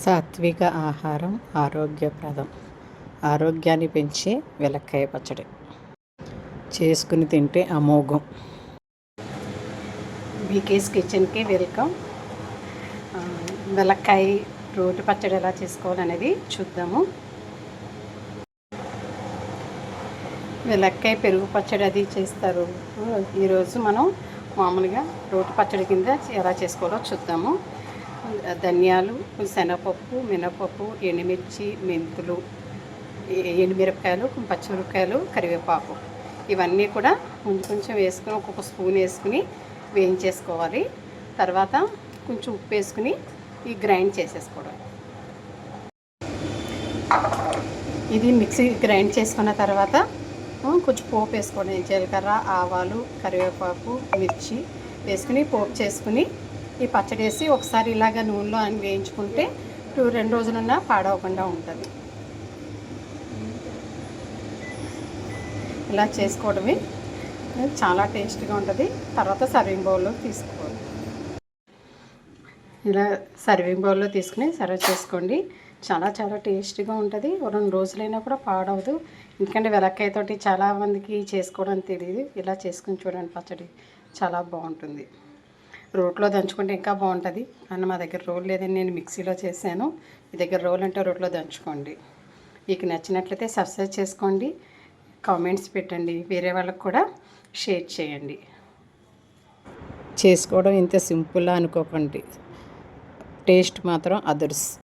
సాత్విక ఆహారం ఆరోగ్యప్రదం. ఆరోగ్యాన్ని పెంచే వెలక్కాయ పచ్చడి చేసుకుని తింటే అమోఘం. బీకేస్ కిచెన్కి వెల్కమ్. వెలక్కాయ రోటి పచ్చడి ఎలా చేసుకోవాలనేది చూద్దాము. వెలక్కాయ పెరుగు పచ్చడి అది చేస్తారు. ఈరోజు మనం మామూలుగా రోటి పచ్చడి కింద ఎలా చేసుకోవాలో చూద్దాము. ధనియాలు, శనగపప్పు, మినపప్పు, ఎండుమిర్చి, మెంతులు, ఎండుమిరపకాయలు, పచ్చిమిరపకాయలు, కరివేపాకు ఇవన్నీ కూడా కొంచెం వేసుకుని ఒక్కొక్క స్పూన్ వేసుకుని వేయించేసుకోవాలి. తర్వాత కొంచెం ఉప్పు వేసుకుని ఈ గ్రైండ్ చేసేసుకోవడం. ఇది మిక్సీ గ్రైండ్ చేసుకున్న తర్వాత కొంచెం పోపు వేసుకోవడం. జీలకర్ర, ఆవాలు, కరివేపాకు, మిర్చి వేసుకుని పోపు చేసుకుని ఈ పచ్చడి వేసి ఒకసారి ఇలాగ నూనెలో వేయించుకుంటే 2 రోజులున్నా పాడవకుండా ఉంటుంది. ఇలా చేసుకోవడమే చాలా టేస్ట్గా ఉంటుంది. తర్వాత సర్వింగ్ బౌల్లో తీసుకోవాలి. ఇలా సర్వింగ్ బౌల్లో తీసుకుని సర్వ్ చేసుకోండి. చాలా టేస్ట్గా ఉంటుంది. 2 రోజులైనా కూడా పాడవదు. ఎందుకంటే వెలక్కాయతోటి చాలామందికి చేసుకోవడం తెలియదు. ఇలా చేసుకుని చూడండి, పచ్చడి చాలా బాగుంటుంది. రోట్లో దంచుకుంటే ఇంకా బాగుంటుంది. కానీ మా దగ్గర రోల్ లేదని నేను మిక్సీలో చేశాను. మీ దగ్గర రోల్ అంటే రోట్లో దంచుకోండి. మీకు నచ్చినట్లయితే సబ్స్క్రైబ్ చేసుకోండి, కామెంట్స్ పెట్టండి, వేరే వాళ్ళకు కూడా షేర్ చేయండి. చేసుకోవడం ఇంత సింపుల్గా అనుకోకండి, టేస్ట్ మాత్రం అదర్స్.